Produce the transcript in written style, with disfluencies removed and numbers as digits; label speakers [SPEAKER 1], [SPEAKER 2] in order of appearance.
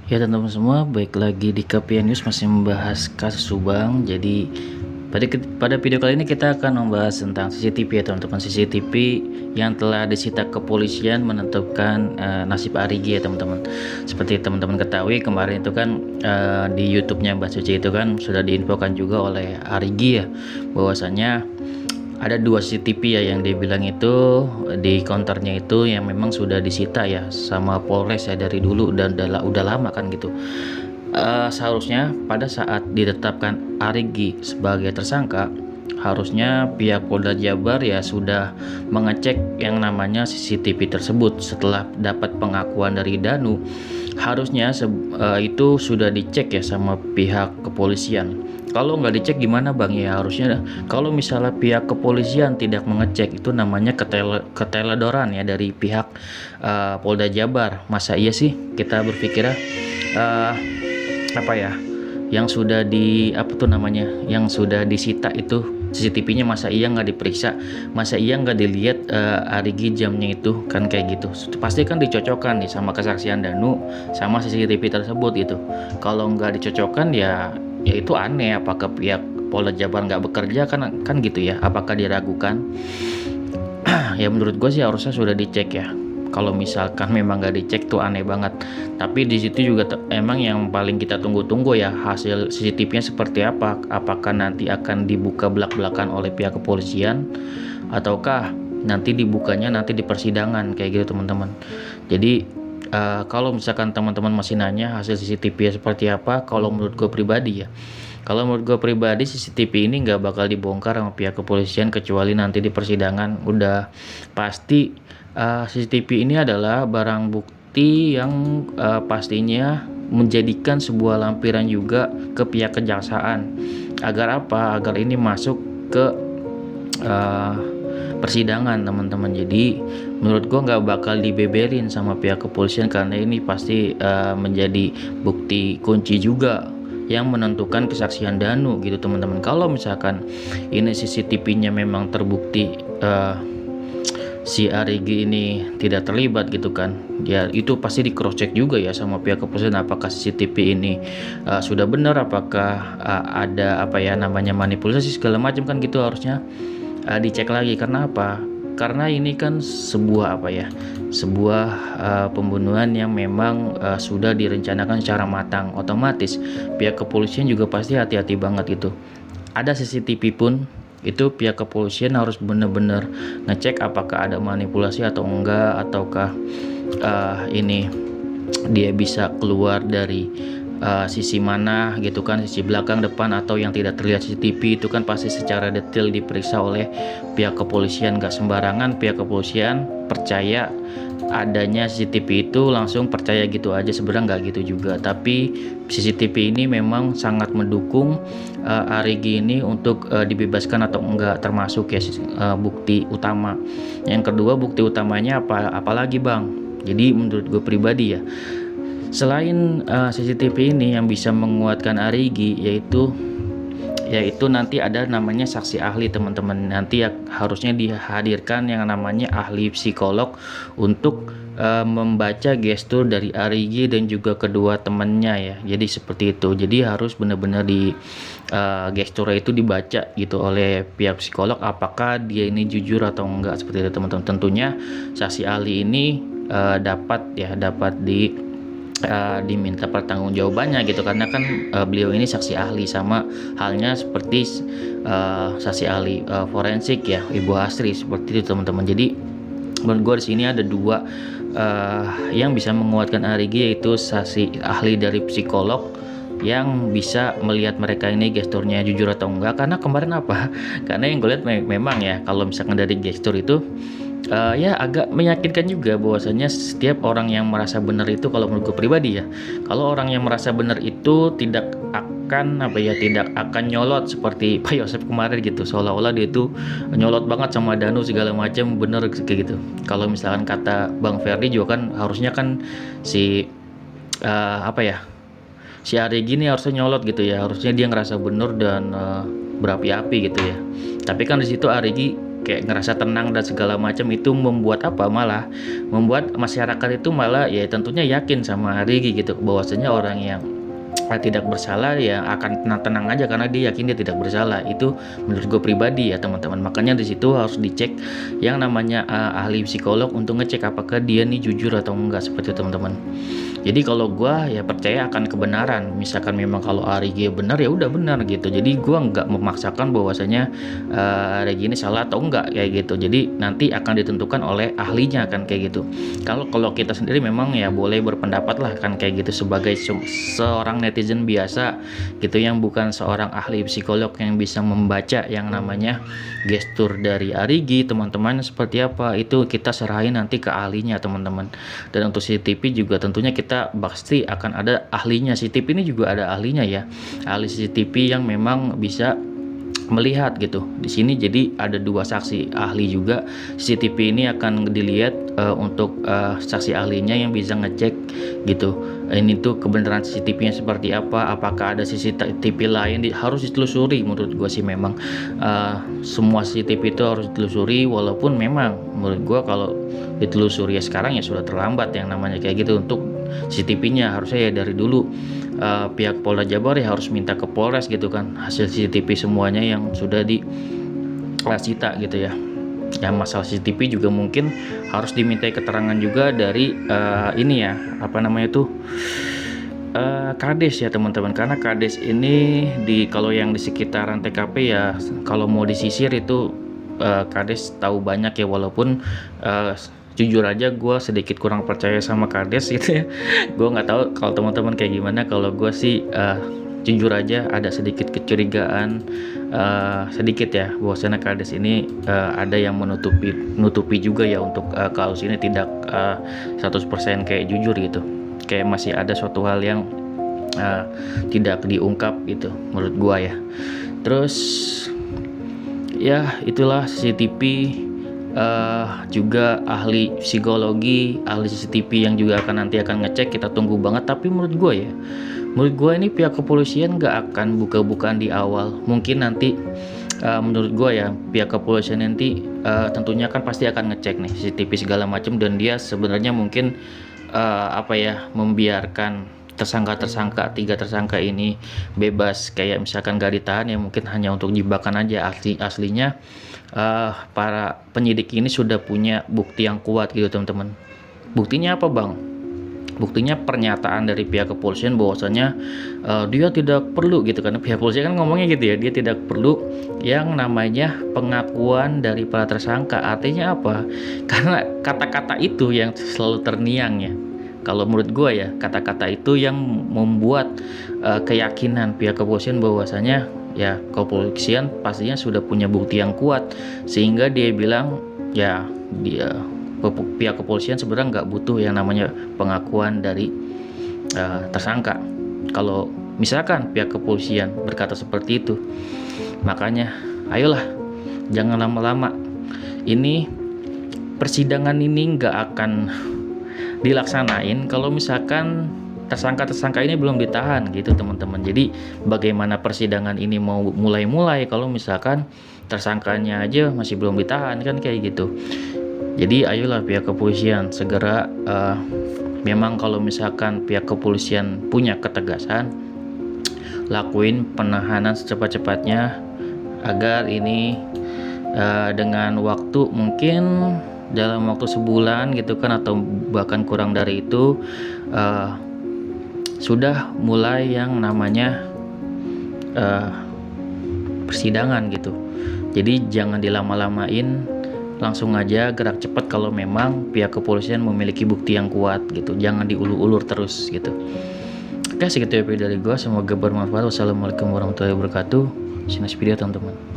[SPEAKER 1] Ya teman-teman semua, baik lagi di KPN News masih membahas kasus Subang. Jadi pada video kali ini kita akan membahas tentang CCTV ya teman-teman. CCTV yang telah disita kepolisian menentukan nasib Arigi ya teman-teman. Seperti teman-teman ketahui kemarin itu kan di YouTube-nya Mbak Suci itu kan sudah diinfokan juga oleh Arigi ya, bahwasanya ada 2 CCTV ya yang dibilang itu di counternya itu yang memang sudah disita ya sama Polres ya dari dulu dan udah lama kan gitu. Seharusnya pada saat ditetapkan Arigi sebagai tersangka, harusnya pihak Polda Jabar ya sudah mengecek yang namanya CCTV tersebut. Setelah dapat pengakuan dari Danu, harusnya itu sudah dicek ya sama pihak kepolisian. Kalau nggak dicek gimana bang? Ya harusnya kalau misalnya pihak kepolisian tidak mengecek, itu namanya keteledoran ya dari pihak Polda Jabar. Masa iya sih kita berpikir apa ya, yang sudah yang sudah disita itu CCTV-nya, masa iya nggak diperiksa, masa iya nggak dilihat Arigi jamnya itu kan, kayak gitu pasti kan dicocokkan nih sama kesaksian Danu sama CCTV tersebut gitu. Kalau nggak dicocokkan ya itu aneh. Apakah pihak Polda Jabar nggak bekerja kan gitu ya, apakah diragukan? Ya menurut gue sih harusnya sudah dicek ya. Kalau misalkan memang nggak dicek tuh aneh banget. Tapi di situ juga emang yang paling kita tunggu-tunggu ya hasil CCTV-nya seperti apa. Apakah nanti akan dibuka belak-belakan oleh pihak kepolisian ataukah nanti dibukanya nanti di persidangan kayak gitu teman-teman. Jadi kalau misalkan teman-teman masih nanya hasil CCTV seperti apa, kalau menurut gue pribadi ya, kalau menurut gue pribadi CCTV ini nggak bakal dibongkar sama pihak kepolisian kecuali nanti di persidangan. Udah pasti CCTV ini adalah barang bukti yang pastinya menjadikan sebuah lampiran juga ke pihak kejaksaan. Agar apa? Agar ini masuk ke persidangan teman-teman. Jadi menurut gue nggak bakal dibeberin sama pihak kepolisian karena ini pasti menjadi bukti kunci juga yang menentukan kesaksian Danu gitu teman-teman. Kalau misalkan ini CCTV-nya memang terbukti si Arigi ini tidak terlibat gitu kan, ya itu pasti di cross check juga ya sama pihak kepolisian apakah CCTV ini sudah benar, apakah ada namanya manipulasi segala macam kan gitu. Harusnya dicek lagi. Karena apa? Karena ini kan sebuah pembunuhan yang memang sudah direncanakan secara matang. Otomatis pihak kepolisian juga pasti hati-hati banget gitu. Ada CCTV pun itu pihak kepolisian harus benar-benar ngecek apakah ada manipulasi atau enggak, ataukah ini dia bisa keluar dari sisi mana gitu kan, sisi belakang, depan, atau yang tidak terlihat CCTV. Itu kan pasti secara detail diperiksa oleh pihak kepolisian. Gak sembarangan pihak kepolisian percaya adanya CCTV itu langsung percaya gitu aja, sebenarnya nggak gitu juga. Tapi CCTV ini memang sangat mendukung Arigi ini untuk dibebaskan atau enggak, termasuk ya bukti utama. Yang kedua, bukti utamanya apalagi bang? Jadi menurut gue pribadi ya, selain CCTV ini yang bisa menguatkan Arigi, yaitu nanti ada namanya saksi ahli teman-teman. Nanti ya harusnya dihadirkan yang namanya ahli psikolog untuk membaca gestur dari Arigi dan juga kedua temannya ya. Jadi seperti itu. Jadi harus benar-benar di gestur itu dibaca gitu oleh pihak psikolog apakah dia ini jujur atau enggak, seperti itu teman-teman. Tentunya saksi ahli ini dapat diminta pertanggungjawabannya gitu, karena kan beliau ini saksi ahli, sama halnya seperti saksi ahli forensik ya Ibu Asri, seperti itu teman-teman. Jadi menurut gue di sini ada dua yang bisa menguatkan Arigi, yaitu saksi ahli dari psikolog yang bisa melihat mereka ini gesturnya jujur atau enggak. Karena kemarin karena yang gue lihat memang ya, kalau misalkan dari gestur itu ya agak meyakinkan juga bahwasanya setiap orang yang merasa benar itu, kalau menurut gue pribadi ya, kalau orang yang merasa benar itu tidak akan nyolot seperti Pak Yosef kemarin gitu, seolah-olah dia itu nyolot banget sama Danu segala macam, bener kayak gitu. Kalau misalkan kata Bang Ferdi juga kan harusnya kan si si Arigi ini harusnya nyolot gitu ya, harusnya dia ngerasa benar dan berapi-api gitu ya. Tapi kan di situ Arigi kayak ngerasa tenang dan segala macam, itu membuat apa, malah membuat masyarakat itu malah ya tentunya yakin sama Rigi gitu, bahwasanya orang yang tidak bersalah ya akan tenang-tenang aja karena dia yakin dia tidak bersalah. Itu menurut gue pribadi ya teman-teman. Makanya di situ harus dicek yang namanya ahli psikolog untuk ngecek apakah dia nih jujur atau enggak, seperti itu teman-teman. Jadi kalau gue ya percaya akan kebenaran. Misalkan memang kalau Rigi benar ya udah benar gitu. Jadi gue nggak memaksakan bahwasanya Rigi ini salah atau enggak kayak gitu. Jadi nanti akan ditentukan oleh ahlinya kan kayak gitu. Kalau kita sendiri memang ya boleh berpendapat lah kan kayak gitu sebagai seorang netizen biasa gitu, yang bukan seorang ahli psikolog yang bisa membaca yang namanya gestur dari Rigi teman-teman seperti apa, itu kita serahin nanti ke ahlinya teman-teman. Dan untuk CCTV juga tentunya kita pasti akan ada ahlinya. CCTV ini juga ada ahlinya ya, ahli CCTV yang memang bisa melihat gitu di sini. Jadi ada 2 saksi ahli juga. CCTV ini akan dilihat untuk saksi ahlinya yang bisa ngecek gitu, ini tuh kebenaran CCTV-nya seperti apa, apakah ada CCTV lain harus ditelusuri. Menurut gue sih memang semua CCTV itu harus ditelusuri, walaupun memang menurut gue kalau ditelusuri ya sekarang ya sudah terlambat yang namanya kayak gitu. Untuk CCTV-nya harusnya ya dari dulu pihak Polda Jabar ya harus minta ke Polres gitu kan hasil CCTV semuanya yang sudah disita gitu ya. Ya masalah CCTV juga mungkin harus dimintai keterangan juga dari ini ya apa namanya tuh Kades ya teman-teman, karena Kades ini kalau yang di sekitaran TKP ya kalau mau disisir itu Kades tahu banyak ya, walaupun jujur aja gue sedikit kurang percaya sama Kades gitu ya. Gue nggak tahu kalau teman-teman kayak gimana. Kalau gue sih jujur aja ada sedikit kecurigaan sedikit ya, bahwasanya Kades ini ada yang menutupi juga ya untuk kasus ini, tidak 100% kayak jujur gitu, kayak masih ada suatu hal yang tidak diungkap gitu menurut gua ya. Terus ya itulah CCTV juga ahli psikologi, ahli CCTV yang juga nanti akan ngecek, kita tunggu banget. Tapi menurut gue ini pihak kepolisian nggak akan buka-bukaan di awal. Mungkin nanti menurut gue ya pihak kepolisian nanti tentunya kan pasti akan ngecek nih CCTV segala macam, dan dia sebenarnya mungkin membiarkan tersangka 3 tersangka ini bebas, kayak misalkan gak ditahan ya mungkin hanya untuk jebakan aja. Aslinya para penyidik ini sudah punya bukti yang kuat gitu teman-teman. Buktinya apa bang? Buktinya pernyataan dari pihak kepolisian bahwasanya dia tidak perlu gitu, karena pihak kepolisian kan ngomongnya gitu ya, dia tidak perlu yang namanya pengakuan dari para tersangka. Artinya apa? Karena kata-kata itu yang selalu terngiang ya. Kalau menurut gue ya kata-kata itu yang membuat keyakinan pihak kepolisian bahwasanya ya kepolisian pastinya sudah punya bukti yang kuat, sehingga dia bilang ya pihak kepolisian sebenarnya nggak butuh yang namanya pengakuan dari tersangka. Kalau misalkan pihak kepolisian berkata seperti itu, makanya ayolah jangan lama-lama. Ini persidangan ini nggak akan dilaksanain kalau misalkan tersangka ini belum ditahan gitu teman-teman. Jadi bagaimana persidangan ini mau mulai kalau misalkan tersangkanya aja masih belum ditahan kan kayak gitu. Jadi ayolah pihak kepolisian segera memang kalau misalkan pihak kepolisian punya ketegasan, lakuin penahanan secepat-cepatnya agar ini dengan waktu mungkin dalam waktu sebulan gitu kan, atau bahkan kurang dari itu sudah mulai yang namanya persidangan gitu. Jadi jangan dilama-lamain, langsung aja gerak cepat kalau memang pihak kepolisian memiliki bukti yang kuat gitu. Jangan diulur-ulur terus gitu. Oke, segitu ya dari gue, semoga bermanfaat. Wassalamualaikum warahmatullahi wabarakatuh. See you next video teman-teman.